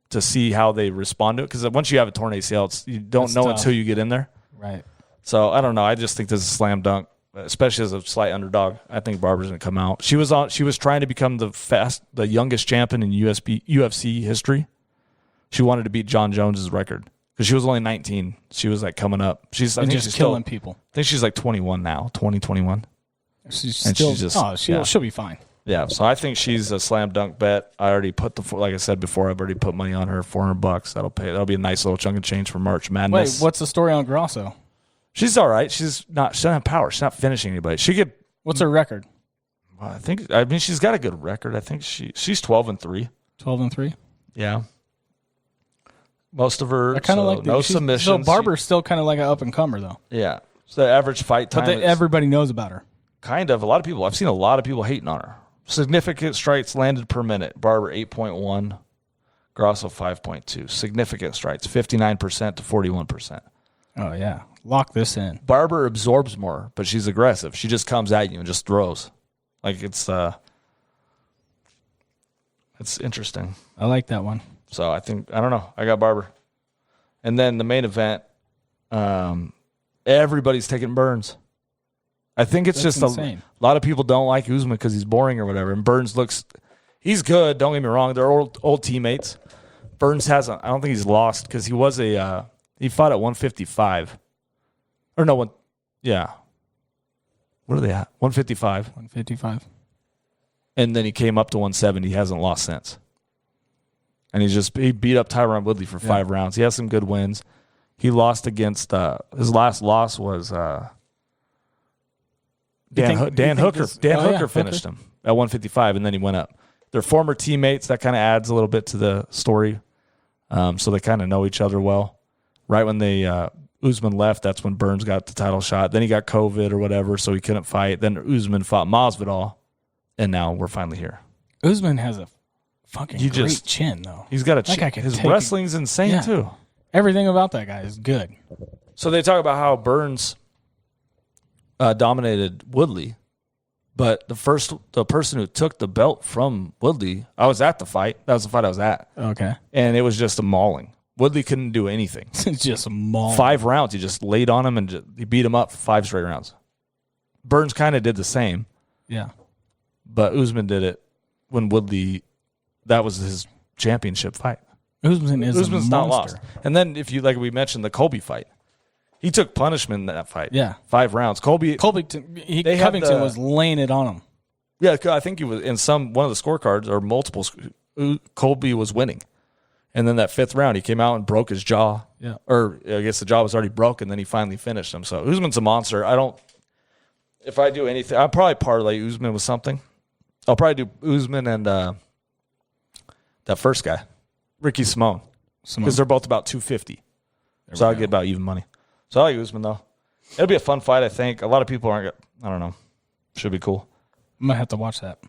to see how they respond to it. Because once you have a torn ACL, you don't know until you get in there. Right. So I don't know. I just think this is a slam dunk, especially as a slight underdog. I think Barbara's going to come out. She was trying to become the youngest champion in UFC history. She wanted to beat John Jones's record because she was only 19. She was like coming up. She's killing people. I think she's like 21 now, 21. She'll be fine. Yeah, so I think she's a slam dunk bet. I already put like I said before, I've already put money on her, $400. That'll be a nice little chunk of change for March Madness. Wait, what's the story on Grasso? She's all right. She doesn't have power. She's not finishing anybody. What's her record? Well, she's got a good record. I think she's 12-3. 12-3. Yeah. Most of her, no submissions. So Barber's still kind of like an up and comer though. Yeah. So the average fight time. But everybody knows about her. Kind of. I've seen a lot of people hating on her. Significant strikes landed per minute. Barber 8.1, Grasso 5.2. Significant strikes 59% to 41%. Oh yeah, lock this in. Barber absorbs more, but she's aggressive. She just comes at you and just throws. Like it's interesting. I like that one. So I don't know. I got Barber, and then the main event. Everybody's taking Burns. I think it's just a lot of people don't like Usman because he's boring or whatever. And Burns he's good. Don't get me wrong. They're old teammates. Burns hasn't. I don't think he's lost because he fought at 155. Or no, yeah. What are they at? 155. 155. And then he came up to 170. He hasn't lost since. And he beat up Tyron Woodley for 5 rounds. He has some good wins. He lost against his last loss was Dan Hooker. Hooker finished him at 155, and then he went up. They're former teammates. That kind of adds a little bit to the story. So they kind of know each other well. Right when Usman left, that's when Burns got the title shot. Then he got COVID or whatever, so he couldn't fight. Then Usman fought Masvidal, and now we're finally here. Usman has a fucking great chin, though. He's got a chin. His wrestling's insane, too. Everything about that guy is good. So they talk about how Burns dominated Woodley, but the person who took the belt from Woodley, I was at the fight. That was the fight I was at. Okay. And it was just a mauling. Woodley couldn't do anything. It's just a mauling. 5 rounds. He just laid on him and he beat him up for 5 straight rounds. Burns kind of did the same. Yeah. But Usman did it when Woodley, that was his championship fight. Usman's not lost. And then if you, like we mentioned, the Colby fight. He took punishment in that fight. Yeah. 5 rounds. Covington was laying it on him. Yeah, I think he was in one of the scorecards or multiple. Colby was winning. And then that 5th round, he came out and broke his jaw. Yeah. Or I guess the jaw was already broken, then he finally finished him. So Usman's a monster. If I do anything, I'll probably parlay Usman with something. I'll probably do Usman and that first guy, Ricky Simone. Because they're both about 250. So I'll get about even money. So I like Usman, though. It'll be a fun fight, I think. A lot of people aren't. I don't know. Should be cool. I'm going to have to watch that.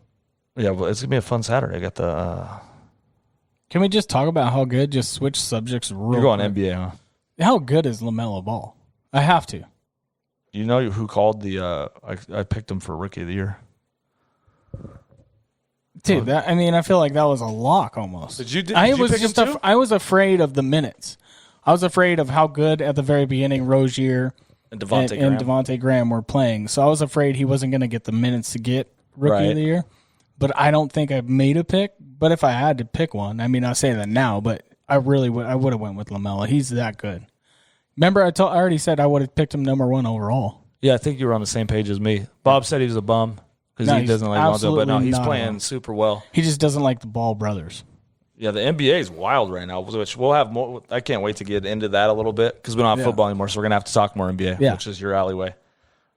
Yeah, well, it's going to be a fun Saturday. I got the. Can we just talk about how good? Just switch subjects real You're going quick. NBA, huh? How good is LaMelo Ball? I have to. You know who called the. I picked him for Rookie of the Year. Dude, I feel like that was a lock almost. Did you pick him too? I was afraid of the minutes. I was afraid of how good at the very beginning Rozier and Devontae Graham were playing. So I was afraid he wasn't going to get the minutes to get Rookie of the Year. But I don't think I've made a pick. But if I had to pick one, I say that now, but I would have went with LaMelo. He's that good. Remember, I already said I would have picked him number 1 overall. Yeah, I think you were on the same page as me. Bob said he was a bum because he doesn't like Lonzo, but no, he's playing super well. He just doesn't like the Ball brothers. Yeah, the NBA is wild right now, which we'll have more. I can't wait to get into that a little bit because we don't have football anymore, so we're going to have to talk more NBA, which is your alleyway.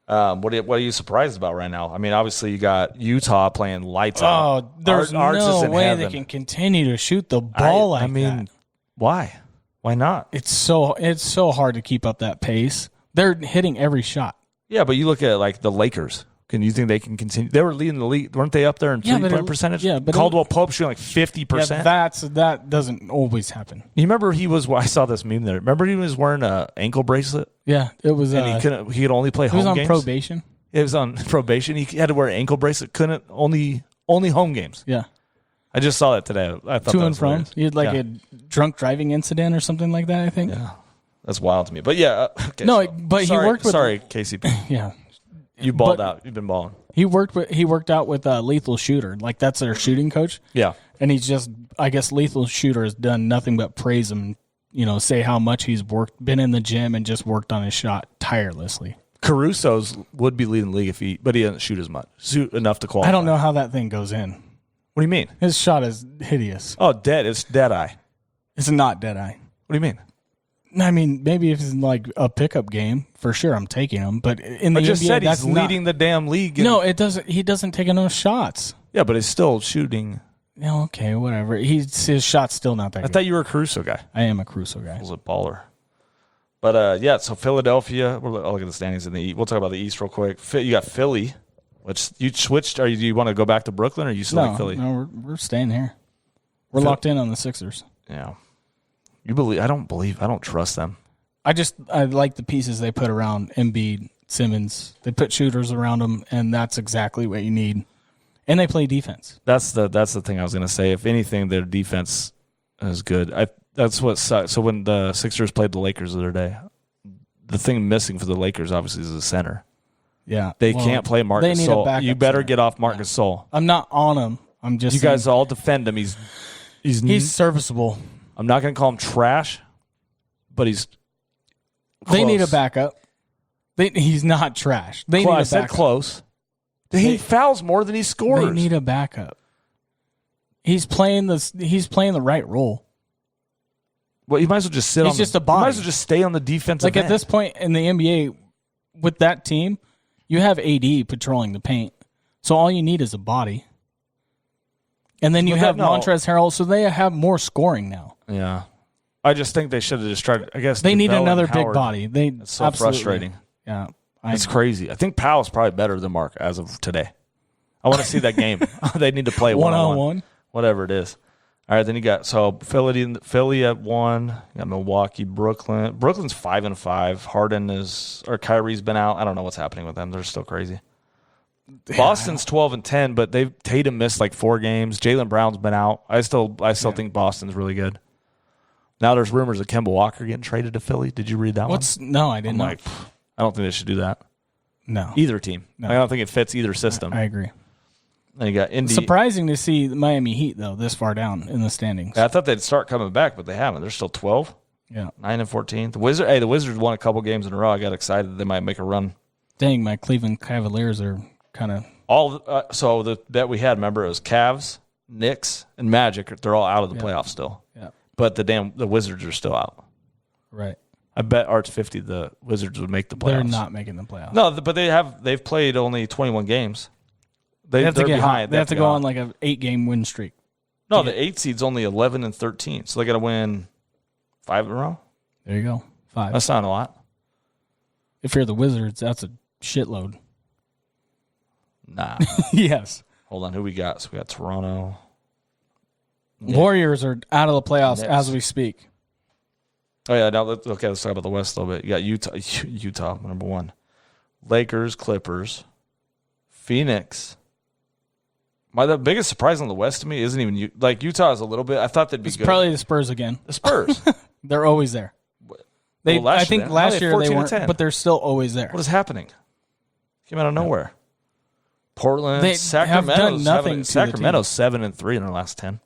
What are you surprised about right now? I mean, obviously you got Utah playing lights out. Oh, there's no way they can continue to shoot the ball like that. Why? Why not? It's so hard to keep up that pace. They're hitting every shot. Yeah, but you look at like the Lakers. Can you think they can continue? They were leading the league, weren't they? Up there in 3-point percentage. Yeah, but Caldwell Pope shooting like 50%. Yeah, that doesn't always happen. You remember he was? I saw this meme there. Remember he was wearing an ankle bracelet. Yeah, it was. And he could only play home games. He was on probation. It was on probation. He had to wear an ankle bracelet. Couldn't only home games. Yeah, I just saw that today. I thought to and from. He had a drunk driving incident or something like that. I think. Yeah, that's wild to me. But yeah, okay, no, but he worked with. Sorry, KCP. Yeah. You balled out. You've been balling. He worked out with a Lethal Shooter. Like, that's their shooting coach. Yeah. And he's just, I guess Lethal Shooter has done nothing but praise him, say how much he's been in the gym and just worked on his shot tirelessly. Caruso's would be leading the league but he doesn't shoot as much. Shoot enough to qualify. I don't know how that thing goes in. What do you mean? His shot is hideous. Oh, it's dead eye. It's not dead eye. What do you mean? I mean, maybe if it's like a pickup game, for sure I'm taking him. But in the NBA, just said he's leading the damn league. No, it doesn't. He doesn't take enough shots. Yeah, but he's still shooting. Yeah, okay, whatever. His shot's still not that good. I thought you were a Caruso guy. I am a Caruso guy. I was a baller. But, so Philadelphia. I'll look at the standings in the East. We'll talk about the East real quick. You got Philly, which you switched. Do you want to go back to Brooklyn, or you still like Philly? No, we're staying here. We're locked in on the Sixers. Yeah. You believe? I don't trust them. I like the pieces they put around Embiid, Simmons. They put shooters around them, and that's exactly what you need. And they play defense. That's the thing I was going to say. If anything, their defense is good. That's what sucks. So when the Sixers played the Lakers the other day, the thing missing for the Lakers obviously is the center. Yeah, they can't play Marc Gasol. You better get off Marc Gasol. I'm not on him. I'm just. You guys all defend him. He's serviceable. I'm not going to call him trash, but he's. Close. They need a backup. He's not trash. They need a backup. I said close. He fouls more than he scores. They need a backup. He's playing the right role. Well, you might as well just sit He's just a body. You might as well just stay on the defensive end. At this point in the NBA, with that team, you have AD patrolling the paint. So all you need is a body. And then you have Montrezl Harrell, so they have more scoring now. Yeah. I just think they should have just tried. I guess they need another big body. It's so frustrating. Yeah, it's crazy. I think Powell's probably better than Mark as of today. I want to see that game. They need to play one-on-one, whatever it is. All right, then you got Philly at 1. You got Milwaukee, Brooklyn. Brooklyn's 5-5. Kyrie's been out. I don't know what's happening with them. They're still crazy. Boston's 12-10, but Tatum missed like 4 games. Jaylen Brown's been out. I still think Boston's really good. Now there's rumors of Kemba Walker getting traded to Philly. Did you read that one? No, I didn't know. I don't think they should do that. No. Either team. No. I don't think it fits either system. I agree. Then you got Indy. Surprising to see the Miami Heat, though, this far down in the standings. I thought they'd start coming back, but they haven't. They're still 12. Yeah. 9-14. The Wizards won a couple games in a row. I got excited they might make a run. Dang, my Cleveland Cavaliers are kind of... So the bet we had, remember, it was Cavs, Knicks, and Magic. They're all out of the playoffs still. Yeah. But the Wizards are still out. Right. I bet Art's 50 the Wizards would make the playoffs. They're not making the playoffs. No, but they've played only 21 games. They have to get behind. They have to go on like an 8-game win streak. No, the 8 seed's only 11-13, so they got to win 5 in a row. There you go, 5. That's not a lot. If you're the Wizards, that's a shitload. Nah. Yes. Hold on, who we got? So we got Toronto. Warriors are out of the playoffs as we speak. Oh yeah, let's talk about the West a little bit. You got Utah number 1, Lakers, Clippers, Phoenix. The biggest surprise on the West to me isn't even Utah is a little bit. I thought they'd be good. Probably the Spurs again. The Spurs, they're always there. I think last year they weren't, but they're still always there. What is happening? Came out of nowhere. Portland, Sacramento, have done nothing. Sacramento's 7-3 in their last 10.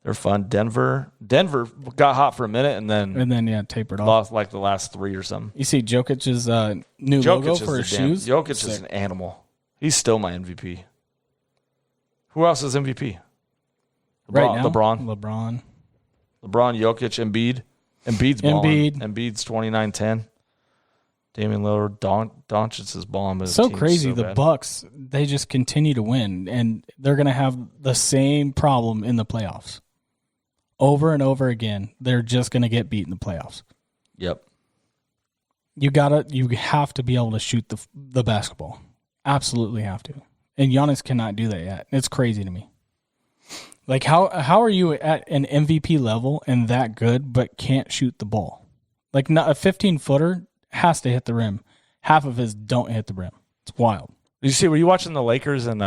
They're fun. Denver got hot for a minute and then tapered off. Lost like the last 3 or something. You see Jokic's new logo for his shoes. Jokic is an animal. He's still my MVP. Who else is MVP? Right now? LeBron, Jokic, Embiid. Embiid's balling. Embiid's 29-10. Damian Lillard, Doncic is balling. But so crazy. The Bucs, they just continue to win, and they're going to have the same problem in the playoffs. Over and over again, they're just going to get beat in the playoffs. Yep. You have to be able to shoot the basketball. Absolutely have to. And Giannis cannot do that yet. It's crazy to me. Like, how are you at an MVP level and that good, but can't shoot the ball? Like, not a 15-footer has to hit the rim. Half of his don't hit the rim. It's wild. Did you see? Were you watching the Lakers and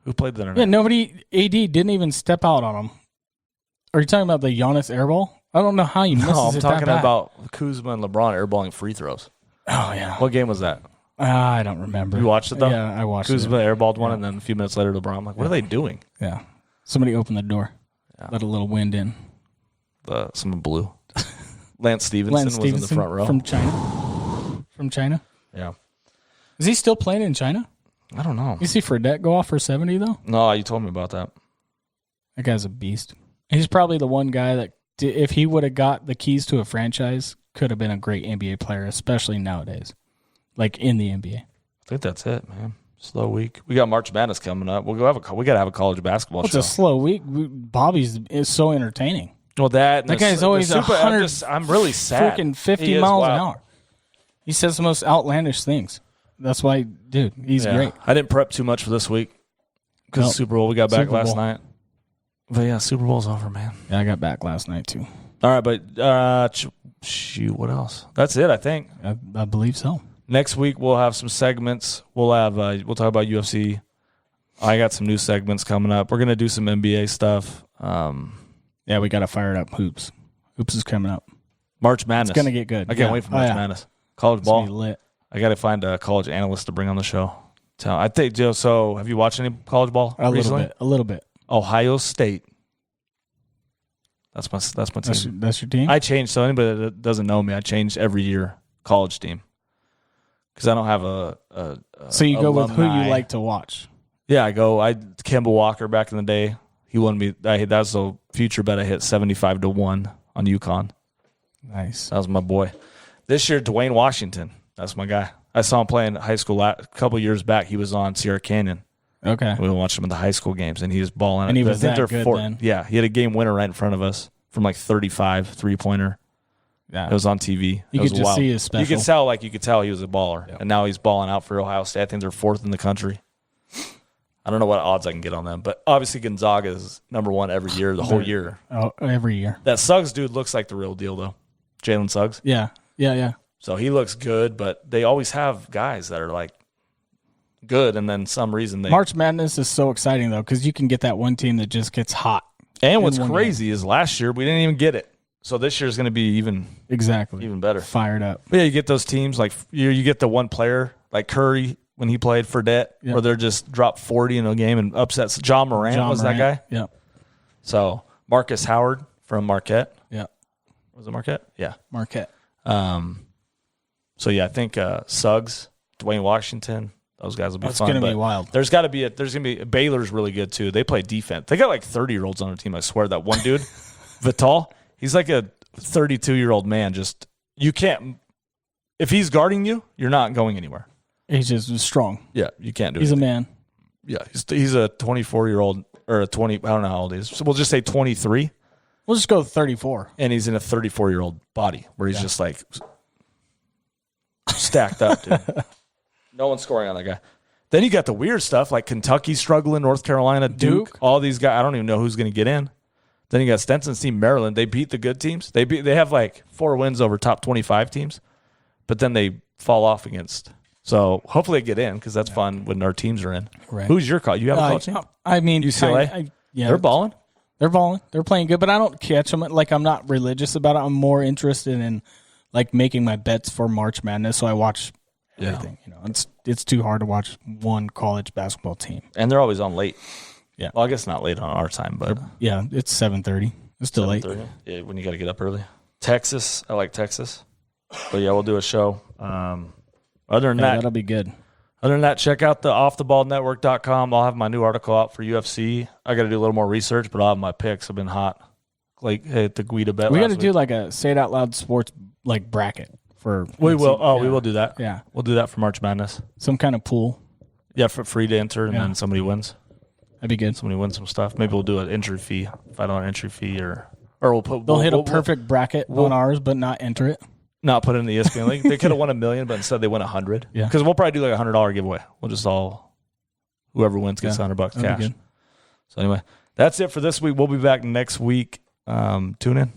who played the other night? Yeah, nobody. AD didn't even step out on him. Are you talking about the Giannis airball? I don't know how you missed it. I'm talking about Kuzma and LeBron airballing free throws. Oh yeah. What game was that? I don't remember. You watched it though? Yeah, I watched Kuzma it. airballed one, and then a few minutes later, LeBron. I'm like, what are they doing? Yeah. Somebody opened the door. Yeah. Let a little wind in. Someone blew. Lance Stevenson was in the front row. From China. From China? Yeah. Is he still playing in China? I don't know. You see Fredette go off for 70, though? No, you told me about that. That guy's a beast. He's probably the one guy that, if he would have got the keys to a franchise, could have been a great NBA player, especially nowadays, like in the NBA. I think that's it, man. Slow week. We got March Madness coming up. We got to have a college basketball show. It's a slow week. Bobby's is so entertaining. Well, that guy's always 100. I'm really sad. Freaking 50 miles an hour. He says the most outlandish things. That's why, dude, he's great. I didn't prep too much for this week because Super Bowl. We got back last night. But yeah, Super Bowl's over, man. Yeah, I got back last night too. All right, but shoot, what else? That's it, I think. I believe so. Next week we'll have some segments. We'll talk about UFC. I got some new segments coming up. We're gonna do some NBA stuff. Yeah, we got to fire it up. Hoops is coming up. March Madness. It's gonna get good. I can't wait for March Madness. College ball. It's gonna be lit. I got to find a college analyst to bring on the show. I think, Joe. So, have you watched any college ball recently? A little bit. Ohio State. That's my team. That's your team? I changed. So anybody that doesn't know me, I change every year college team because I don't have a So you go with who alumni. you like to watch. Yeah, Kemba Walker back in the day. He won me. That's a future bet I hit 75-1 on UConn. Nice. That was my boy. This year, Dwayne Washington. That's my guy. I saw him play in high school a couple years back. He was on Sierra Canyon. Okay. We watched him in the high school games, and he was balling. And he was that good then? Yeah, he had a game winner right in front of us from like 35, three-pointer. Yeah. It was on TV. You could just see his special. You could tell he was a baller. Yep. And now he's balling out for Ohio State. I think they're fourth in the country. I don't know what odds I can get on them, but obviously Gonzaga is number one every year, the whole year. Oh, every year. That Suggs dude looks like the real deal, though. Jalen Suggs. Yeah. So he looks good, but they always have guys that are like good, and then some reason March Madness is so exciting though because you can get that one team that just gets hot. And what's crazy is last year we didn't even get it, so this year is going to be even better, fired up. But yeah, you get those teams like you get the one player like Curry when he played for Fredette, where they're just dropped 40 in a game and upsets. John Morant that guy. Yeah. So Marcus Howard from Marquette. Yeah. Was it Marquette? Yeah. Marquette. So yeah, I think Suggs, Dwayne Washington, those guys will be fun. It's going to be wild. There's going to be Baylor's really good too. They play defense. They got like 30-year-olds on their team. I swear that one dude, Vital, he's like a 32-year-old man. Just you can't. If he's guarding you, you're not going anywhere. He's just strong. Yeah, you can't do it. He's a man. Yeah, he's a 24-year-old or a 20. I don't know how old he is. So we'll just say 23. We'll just go 34. And he's in a 34-year-old body where he's just like stacked up, dude. No one's scoring on that guy. Then you got the weird stuff like Kentucky struggling, North Carolina, Duke. All these guys. I don't even know who's going to get in. Then you got Stenson's team, Maryland. They beat the good teams. They have like 4 wins over top 25 teams, but then they fall off against. So hopefully they get in because that's fun when our teams are in. Right. Who's your call? You have a college team? I mean, UCLA. Yeah, they're balling. They're balling. They're playing good, but I don't catch them. Like I'm not religious about it. I'm more interested in like making my bets for March Madness. So I watch everything. You know, it's too hard to watch one college basketball team, and they're always on late. Yeah. Well, I guess not late on our time, but yeah, it's 7:30. It's still late. Yeah, when you got to get up early. Texas, I like Texas, but yeah, we'll do a show. Other than that, that'll be good. Other than that, check out the offtheballnetwork.com. I'll have my new article out for UFC. I got to do a little more research, but I'll have my picks. I've been hot. Like, hit the Guida bet. We got to do like a Say It Out Loud sports like bracket for. We will. Oh, yeah. We will do that. Yeah. We'll do that for March Madness. Some kind of pool. Yeah, for free to enter, and then somebody wins. That'd be good. Somebody wins some stuff. Maybe we'll do an entry fee, $5 entry fee, or we'll put. They'll hit a perfect bracket on ours, but not enter it. Not put it in the ESPN league. They could have won $1 million, but instead they win $100. Yeah, because we'll probably do like $100 giveaway. We'll just whoever wins gets $100 cash. So anyway, that's it for this week. We'll be back next week. Tune in.